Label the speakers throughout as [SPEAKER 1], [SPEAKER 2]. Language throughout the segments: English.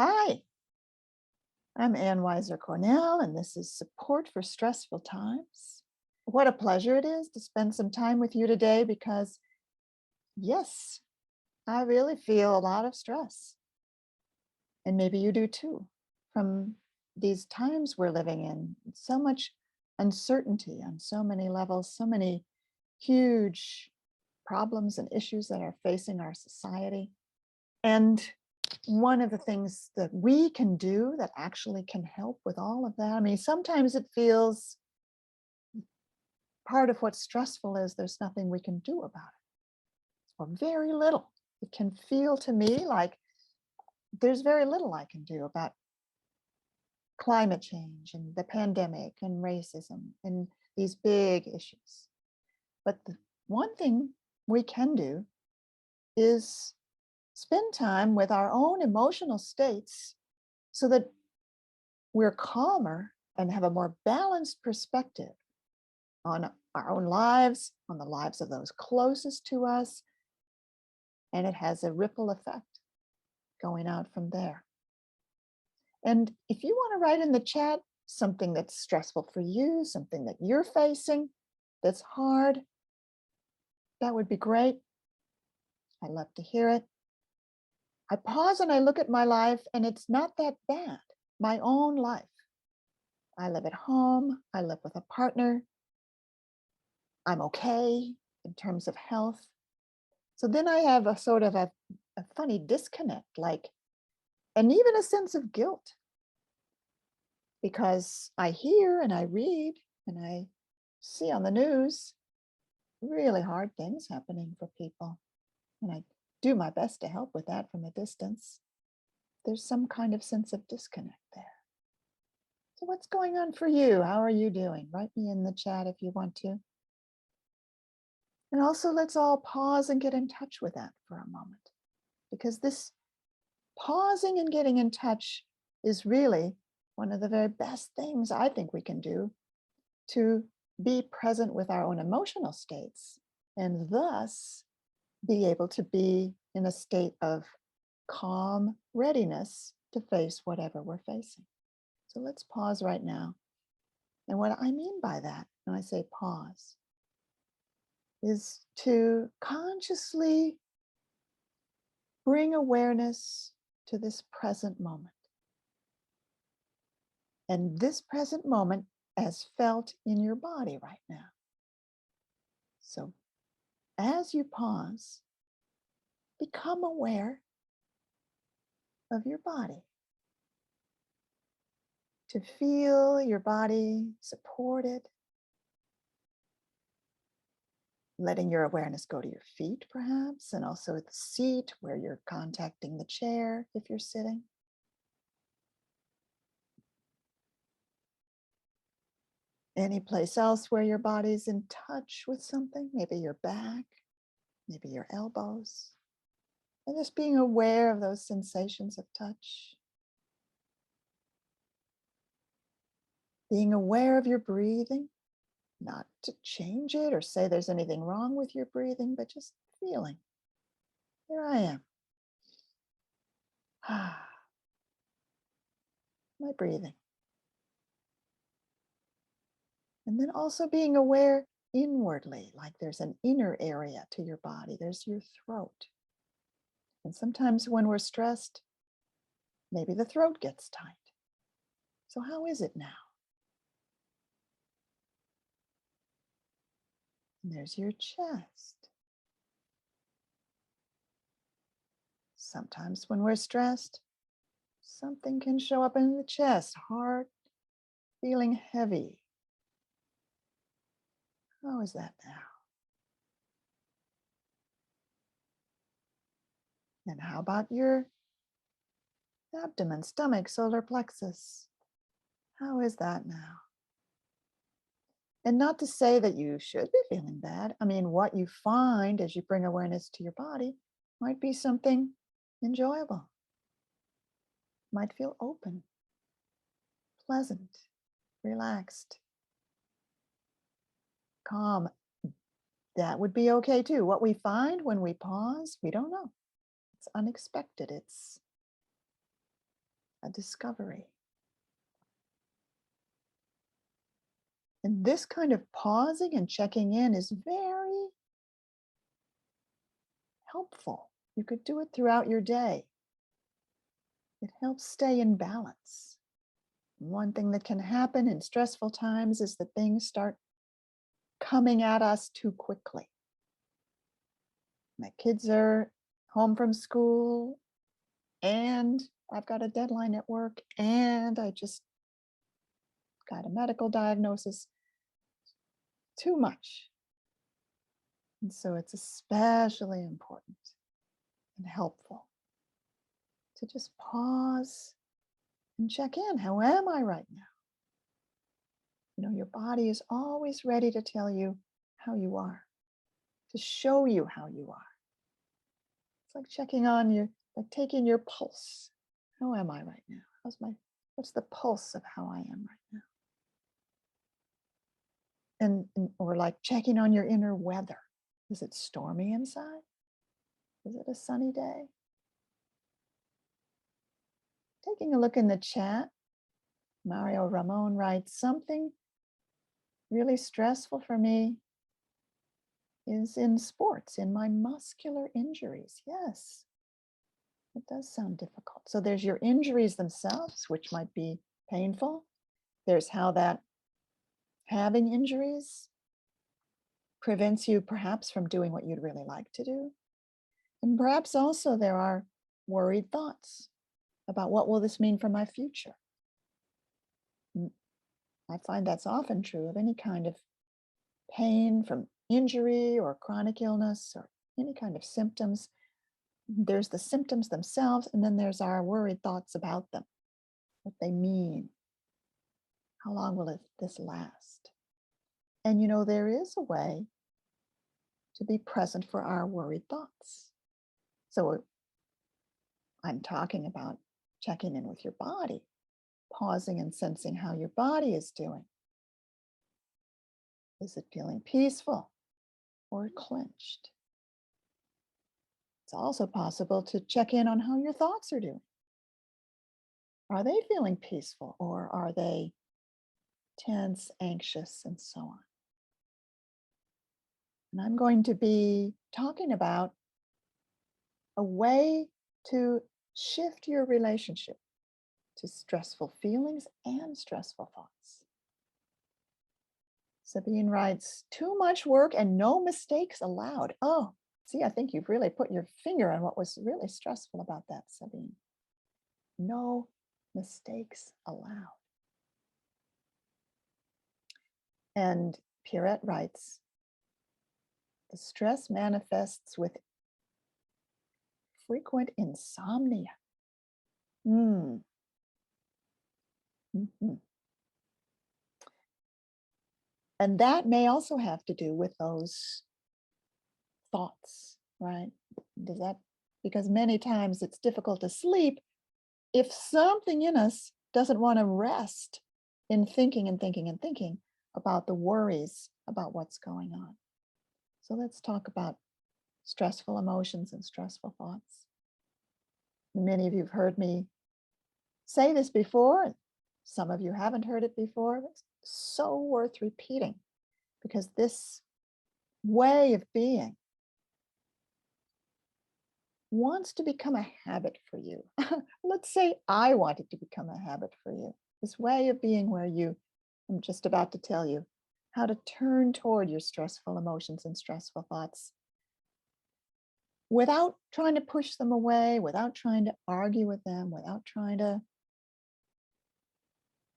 [SPEAKER 1] Hi, I'm Weiser Cornell, and this is Support for Stressful Times. What a pleasure it is to spend some time with you today because, yes, I really feel a lot of stress. And maybe you do too, from these times we're living in. So much uncertainty on so many levels, so many huge problems and issues that are facing our society. And one of the things that we can do that actually can help with all of that, I mean, sometimes it feels part of what's stressful is there's nothing we can do about it, or very little. It can feel to me like there's very little I can do about climate change and the pandemic and racism and these big issues. But the one thing we can do is spend time with our own emotional states so that we're calmer and have a more balanced perspective on our own lives, on the lives of those closest to us, and it has a ripple effect going out from there. And if you want to write in the chat something that's stressful for you, something that you're facing that's hard, that would be great. I'd love to hear it. I pause and I look at my life, and it's not that bad. My own life. I live at home. I live with a partner. I'm okay in terms of health. So then I have a sort of a funny disconnect, and even a sense of guilt, because I hear and I read and I see on the news really hard things happening for people. And I do my best to help with that from a distance. There's some kind of sense of disconnect there. So what's going on for you? How are you doing? Write me in the chat if you want to. And also, let's all pause and get in touch with that for a moment, because this pausing and getting in touch is really one of the very best things I think we can do to be present with our own emotional states and thus be able to be in a state of calm readiness to face whatever we're facing. So let's pause right now. And what I mean by that, when I say pause, is to consciously bring awareness to this present moment. And this present moment as felt in your body right now. So as you pause, become aware of your body. To feel your body supported, letting your awareness go to your feet perhaps, and also at the seat where you're contacting the chair if you're sitting. Any place else where your body's in touch with something, maybe your back, maybe your elbows, and just being aware of those sensations of touch. Being aware of your breathing, not to change it or say there's anything wrong with your breathing, but just feeling. Here I am. My breathing. And then also being aware inwardly, like there's an inner area to your body. There's your throat. And sometimes when we're stressed, maybe the throat gets tight. So how is it now? And there's your chest. Sometimes when we're stressed, something can show up in the chest, heart feeling heavy. How is that now? And how about your abdomen, stomach, solar plexus? How is that now? And not to say that you should be feeling bad. I mean, what you find as you bring awareness to your body might be something enjoyable. Might feel open, pleasant, relaxed, calm. That would be okay too. What we find when we pause, we don't know. It's unexpected. It's a discovery. And this kind of pausing and checking in is very helpful. You could do it throughout your day. It helps stay in balance. One thing that can happen in stressful times is that things start coming at us too quickly. My kids are home from school, and I've got a deadline at work, and I just got a medical diagnosis. Too much. And so it's especially important and helpful to just pause and check in. How am I right now? You know, your body is always ready to tell you how you are, to show you how you are. It's like checking on you, like taking your pulse. How am I right now? What's the pulse of how I am right now? Or like checking on your inner weather. Is it stormy inside? Is it a sunny day? Taking a look in the chat, Mario Ramon writes, something really stressful for me is in sports, in my muscular injuries. Yes, it does sound difficult. So there's your injuries themselves, which might be painful. There's how that having injuries prevents you perhaps from doing what you'd really like to do. And perhaps also there are worried thoughts about what will this mean for my future. I find that's often true of any kind of pain from injury or chronic illness or any kind of symptoms. There's the symptoms themselves, and then there's our worried thoughts about them, what they mean. How long will this last? And you know, there is a way to be present for our worried thoughts. So I'm talking about checking in with your body, pausing and sensing how your body is doing. Is it feeling peaceful or clenched? It's also possible to check in on how your thoughts are doing. Are they feeling peaceful or are they tense, anxious, and so on? And I'm going to be talking about a way to shift your relationship to stressful feelings and stressful thoughts. Sabine writes, too much work and no mistakes allowed. Oh, see, I think you've really put your finger on what was really stressful about that, Sabine. No mistakes allowed. And Pierrette writes, the stress manifests with frequent insomnia. Mm. Mm-hmm. And that may also have to do with those thoughts, right? Does that, because many times it's difficult to sleep if something in us doesn't want to rest in thinking and thinking and thinking about the worries about what's going on. So let's talk about stressful emotions and stressful thoughts. Many of you have heard me say this before, and some of you haven't heard it before. It's so worth repeating because this way of being wants to become a habit for you. Let's say I want it to become a habit for you. This way of being where I'm just about to tell you how to turn toward your stressful emotions and stressful thoughts without trying to push them away, without trying to argue with them, without trying to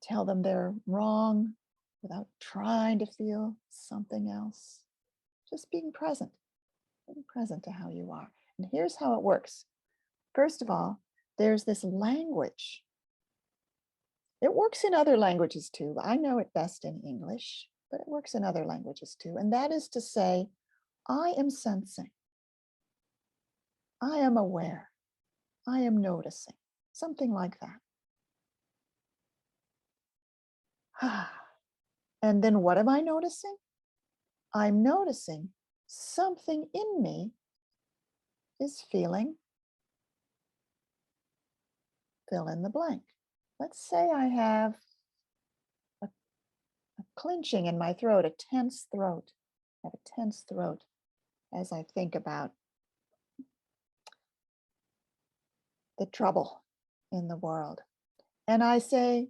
[SPEAKER 1] tell them they're wrong, without trying to feel something else. Just being present to how you are. And here's how it works. First of all, there's this language. It works in other languages too. I know it best in English, but it works in other languages too. And that is to say, I am sensing. I am aware. I am noticing. Something like that. And then what am I noticing? I'm noticing something in me is feeling fill in the blank. Let's say I have a clenching in my throat, a tense throat. I have a tense throat as I think about the trouble in the world. And I say,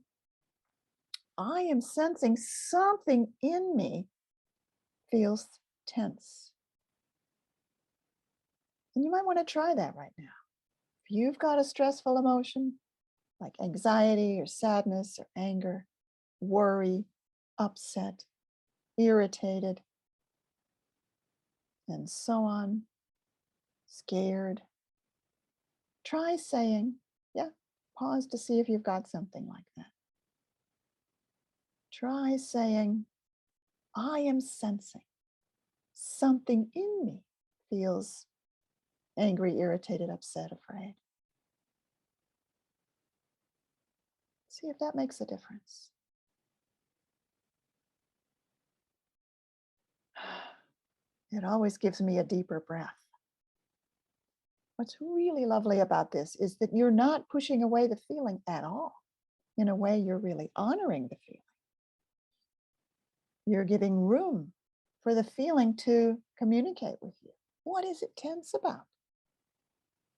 [SPEAKER 1] I am sensing something in me feels tense. And you might want to try that right now. If you've got a stressful emotion like anxiety or sadness or anger, worry, upset, irritated, and so on, scared, try saying, yeah, pause to see if you've got something like that. Try saying, I am sensing something in me feels angry, irritated, upset, afraid. See if that makes a difference. It always gives me a deeper breath. What's really lovely about this is that you're not pushing away the feeling at all. In a way, you're really honoring the feeling. You're giving room for the feeling to communicate with you. What is it tense about?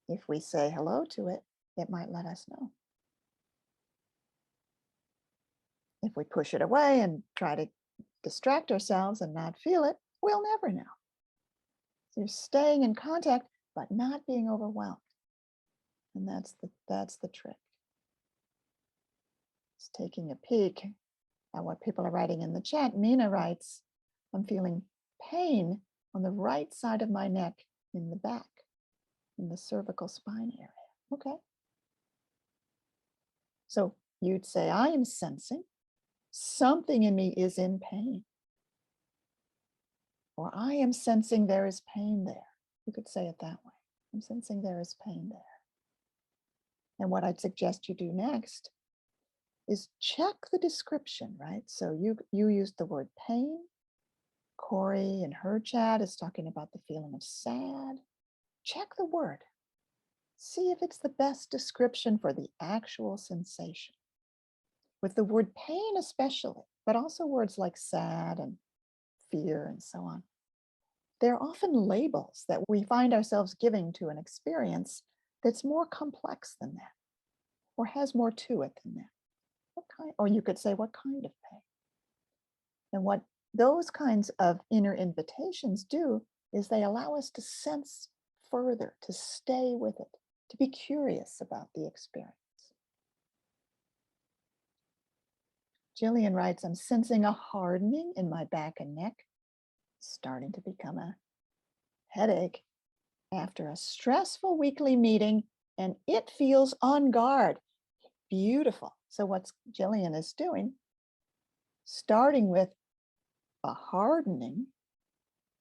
[SPEAKER 1] If we say hello to it, it might let us know. If we push it away and try to distract ourselves and not feel it, we'll never know. So you're staying in contact, but not being overwhelmed. And that's the trick. Just taking a peek at what people are writing in the chat. Mina writes, I'm feeling pain on the right side of my neck in the back, in the cervical spine area. Okay. So you'd say, I am sensing something in me is in pain. Or I am sensing there is pain there. You could say it that way. I'm sensing there is pain there. And what I'd suggest you do next is check the description, right? So you used the word pain. Corey in her chat is talking about the feeling of sad. Check the word. See if it's the best description for the actual sensation. With the word pain especially, but also words like sad and fear and so on. They're often labels that we find ourselves giving to an experience that's more complex than that, or has more to it than that. What kind, or you could say, what kind of pain? And what those kinds of inner invitations do is they allow us to sense further, to stay with it, to be curious about the experience. Jillian writes, I'm sensing a hardening in my back and neck, starting to become a headache after a stressful weekly meeting, and it feels on guard. Beautiful. So what Jillian is doing, starting with a hardening,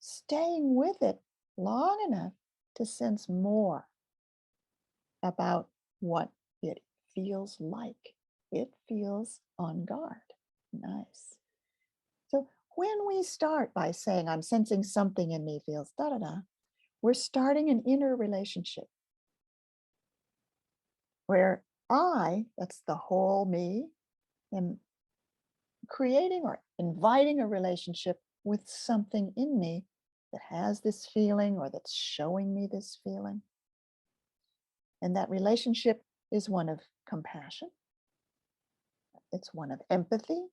[SPEAKER 1] staying with it long enough to sense more about what it feels like. It feels on guard. Nice. So when we start by saying, I'm sensing something in me feels da-da-da, we're starting an inner relationship where I, that's the whole me, am creating or inviting a relationship with something in me that has this feeling or that's showing me this feeling. And that relationship is one of compassion. It's one of empathy,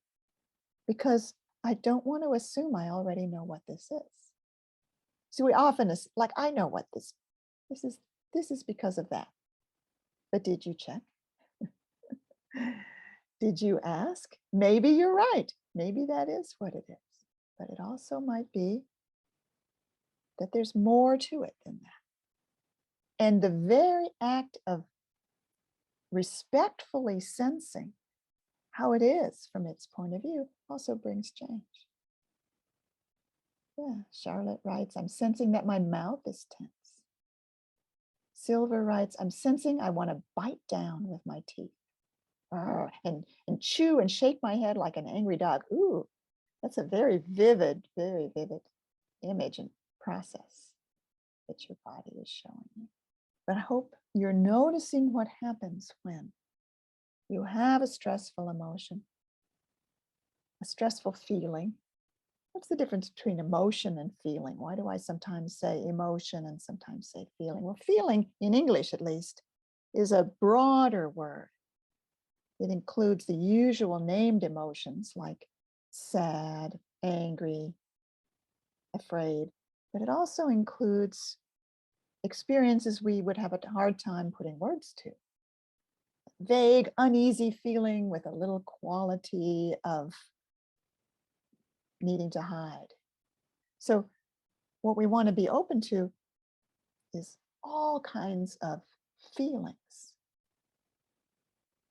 [SPEAKER 1] because I don't want to assume I already know what this is. So we often, like, I know what this is because of that. But did you check? Did you ask? Maybe you're right. Maybe that is what it is. But it also might be that there's more to it than that. And the very act of respectfully sensing how it is from its point of view also brings change. Yeah, Charlotte writes, I'm sensing that my mouth is tense. Silver writes, I'm sensing I want to bite down with my teeth. And chew and shake my head like an angry dog. Ooh, that's a very vivid image and process that your body is showing you. But I hope you're noticing what happens when You have a stressful emotion, a stressful feeling. What's the difference between emotion and feeling? Why do I sometimes say emotion and sometimes say feeling? Well, feeling, in English at least, is a broader word. It includes the usual named emotions like sad, angry, afraid, but it also includes experiences we would have a hard time putting words to. Vague, uneasy feeling with a little quality of needing to hide. So what we want to be open to is all kinds of feelings.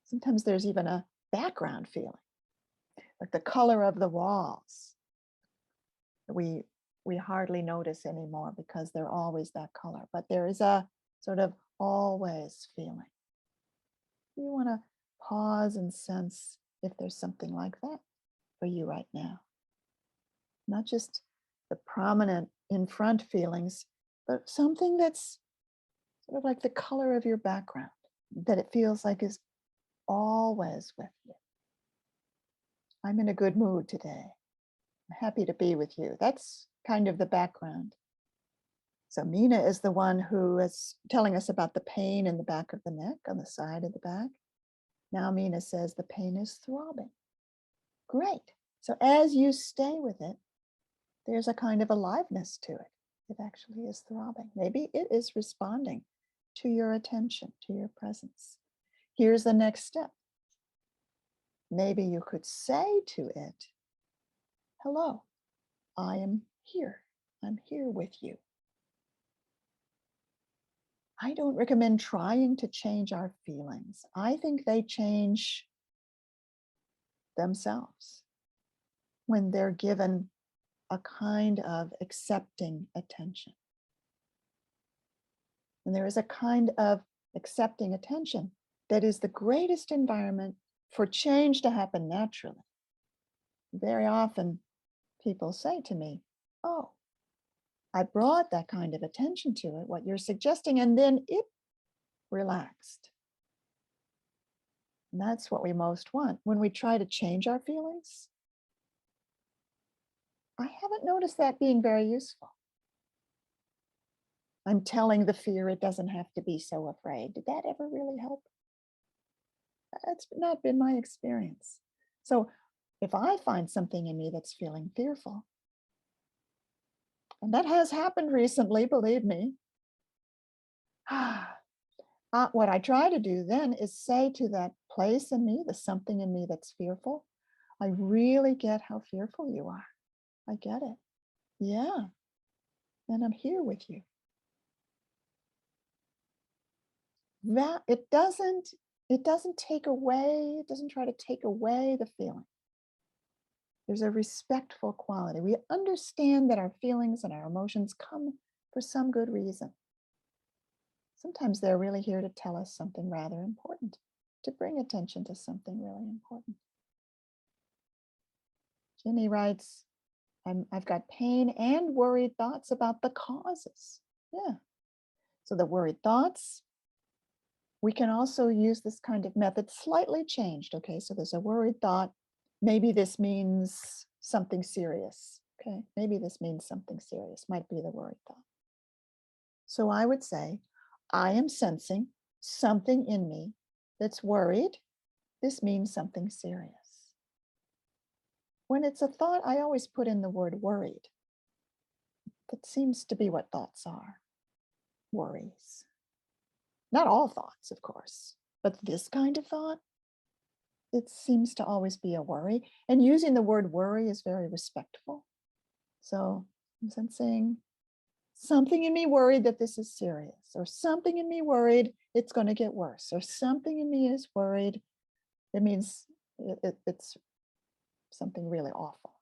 [SPEAKER 1] Sometimes there's even a background feeling, like the color of the walls. We hardly notice anymore because they're always that color, but there is a sort of always feeling. You want to pause and sense if there's something like that for you right now. Not just the prominent in front feelings, but something that's sort of like the color of your background, that it feels like is always with you. I'm in a good mood today. I'm happy to be with you. That's kind of the background. So Mina is the one who is telling us about the pain in the back of the neck, on the side of the back. Now Mina says the pain is throbbing. Great. So as you stay with it, there's a kind of aliveness to it. It actually is throbbing. Maybe it is responding to your attention, to your presence. Here's the next step. Maybe you could say to it, hello, I am here. I'm here with you. I don't recommend trying to change our feelings. I think they change themselves when they're given a kind of accepting attention. And there is a kind of accepting attention that is the greatest environment for change to happen naturally. Very often people say to me, oh, I brought that kind of attention to it, what you're suggesting, and then it relaxed. And that's what we most want. When we try to change our feelings, I haven't noticed that being very useful. I'm telling the fear it doesn't have to be so afraid. Did that ever really help? That's not been my experience. So if I find something in me that's feeling fearful, and that has happened recently, believe me, what I try to do then is say to that place in me, the something in me that's fearful, I really get how fearful you are. I get it. Yeah. And I'm here with you. That it doesn't take away, it doesn't try to take away the feeling. There's a respectful quality. We understand that our feelings and our emotions come for some good reason. Sometimes they're really here to tell us something rather important, to bring attention to something really important. Jenny writes, I've got pain and worried thoughts about the causes. Yeah. So the worried thoughts, we can also use this kind of method slightly changed. Okay, so there's a worried thought. Maybe this means something serious. Okay, maybe this means something serious, might be the worried thought. So I would say, I am sensing something in me that's worried. This means something serious. When it's a thought, I always put in the word worried. That seems to be what thoughts are, worries. Not all thoughts, of course, but this kind of thought, it seems to always be a worry. And using the word worry is very respectful. So I'm sensing something in me worried that this is serious, or something in me worried it's going to get worse, or something in me is worried. It means it's something really awful.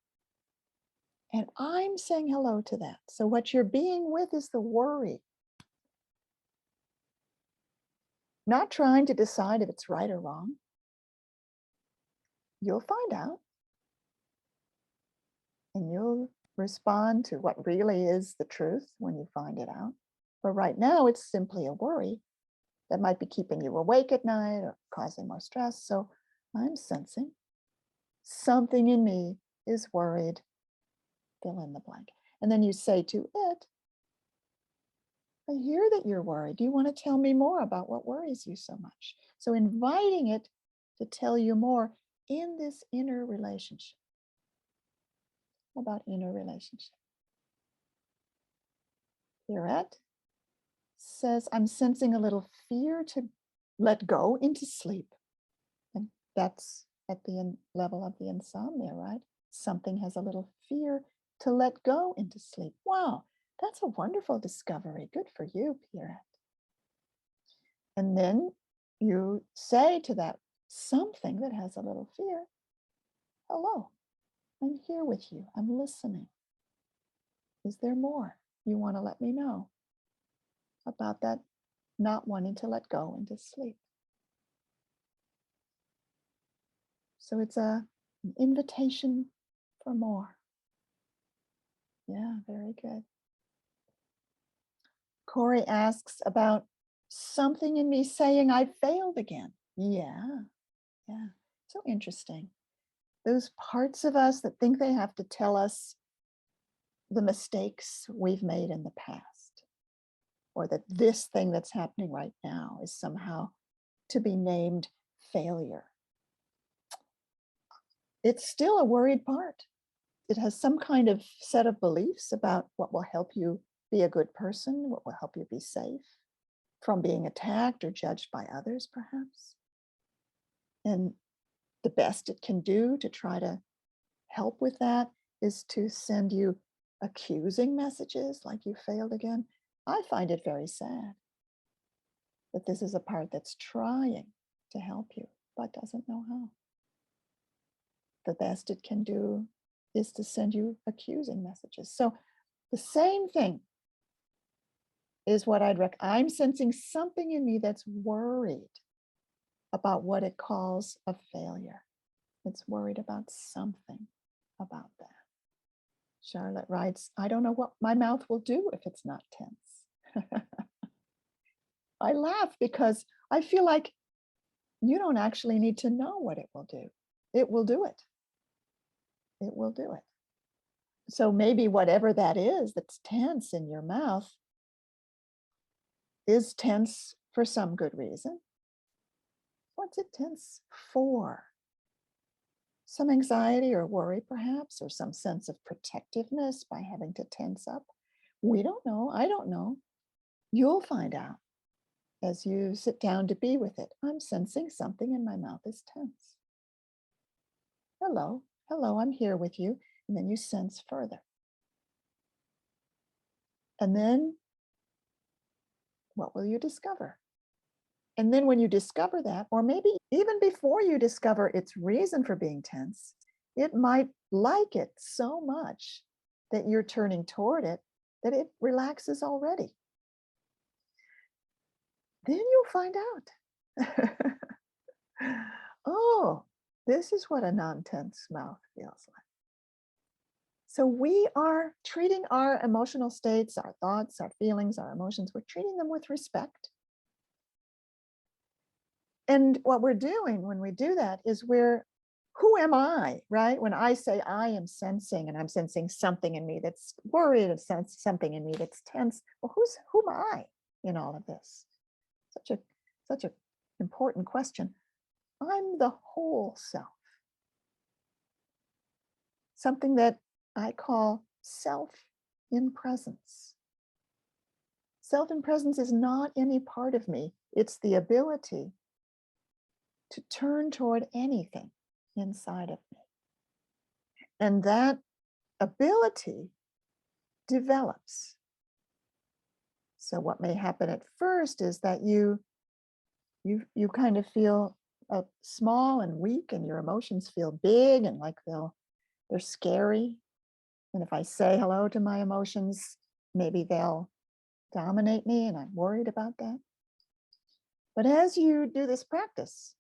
[SPEAKER 1] And I'm saying hello to that. So what you're being with is the worry. Not trying to decide if it's right or wrong. You'll find out. And you'll respond to what really is the truth when you find it out. But right now, it's simply a worry. that might be keeping you awake at night or causing more stress. So I'm sensing something in me is worried, fill in the blank. And then you say to it, I hear that you're worried. Do you want to tell me more about what worries you so much? So inviting it to tell you more in this inner relationship. About inner relationship. Pierrette says, I'm sensing a little fear to let go into sleep. And that's at the level of the insomnia, right? Something has a little fear to let go into sleep. Wow, that's a wonderful discovery. Good for you, Pierrette. And then you say to that something that has a little fear, hello, I'm here with you. I'm listening. Is there more you want to let me know about that not wanting to let go into sleep? So it's an invitation for more. Yeah, very good. Corey asks about something in me saying I failed again. Yeah. So interesting. Those parts of us that think they have to tell us the mistakes we've made in the past, or that this thing that's happening right now is somehow to be named failure. It's still a worried part. It has some kind of set of beliefs about what will help you be a good person, what will help you be safe from being attacked or judged by others, perhaps. And the best it can do to try to help with that is to send you accusing messages like you failed again. I find it very sad that this is a part that's trying to help you, but doesn't know how. The best it can do is to send you accusing messages. So the same thing is what I'm sensing something in me that's worried about what it calls a failure. It's worried about something about that. Charlotte writes, I don't know what my mouth will do if it's not tense. I laugh because I feel like you don't actually need to know what it will do. It will do it. It will do it. So maybe whatever that is that's tense in your mouth is tense for some good reason. What's it tense for? Some anxiety or worry, perhaps, or some sense of protectiveness by having to tense up. We don't know. I don't know. You'll find out as you sit down to be with it. I'm sensing something in my mouth is tense. Hello, I'm here with you. And then you sense further. And then what will you discover? And then when you discover that, or maybe even before you discover its reason for being tense, it might like it so much that you're turning toward it that it relaxes already. Then you'll find out. Oh, this is what a non-tense mouth feels like. So we are treating our emotional states, our thoughts, our feelings, our emotions, we're treating them with respect. And what we're doing when we do that is who am I, right? When I say I am sensing, and I'm sensing something in me that's worried, and something in me that's tense. Well, who am I in all of this? Such a important question. I'm the whole self. Something that I call self in presence. Self in presence is not any part of me. It's the ability to turn toward anything inside of me. And that ability develops. So what may happen at first is that you kind of feel small and weak, and your emotions feel big and like they're scary. And if I say hello to my emotions, maybe they'll dominate me, and I'm worried about that. But as you do this practice,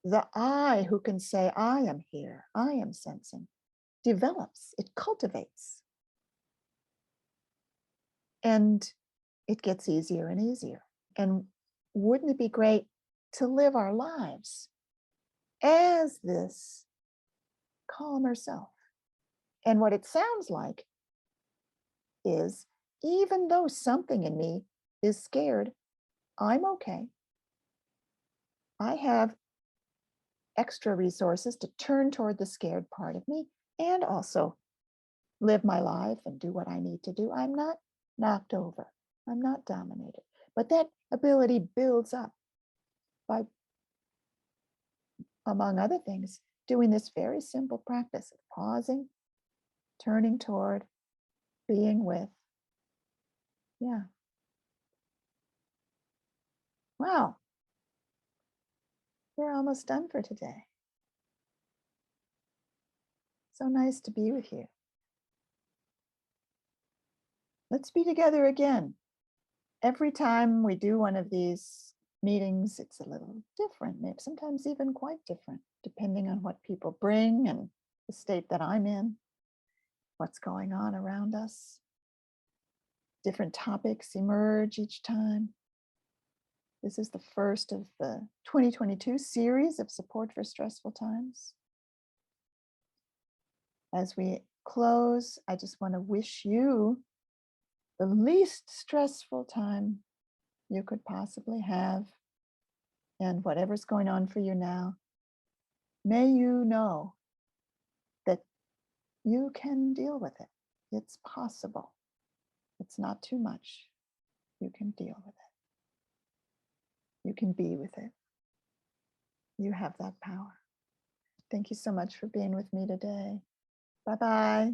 [SPEAKER 1] the I who can say, I am here, I am sensing, develops, it cultivates. And it gets easier and easier. And wouldn't it be great to live our lives as this calmer self? And what it sounds like is, even though something in me is scared, I'm okay. I have extra resources to turn toward the scared part of me and also live my life and do what I need to do. I'm not knocked over. I'm not dominated. But that ability builds up by, among other things, doing this very simple practice of pausing, turning toward, being with. Yeah. Wow. We're almost done for today. So nice to be with you. Let's be together again. Every time we do one of these meetings, it's a little different, maybe sometimes even quite different, depending on what people bring and the state that I'm in, what's going on around us. Different topics emerge each time. This is the first of the 2022 series of Support for Stressful Times. As we close, I just want to wish you the least stressful time you could possibly have. And whatever's going on for you now, may you know that you can deal with it. It's possible. It's not too much. You can deal with it. You can be with it. You have that power. Thank you so much for being with me today. Bye-bye.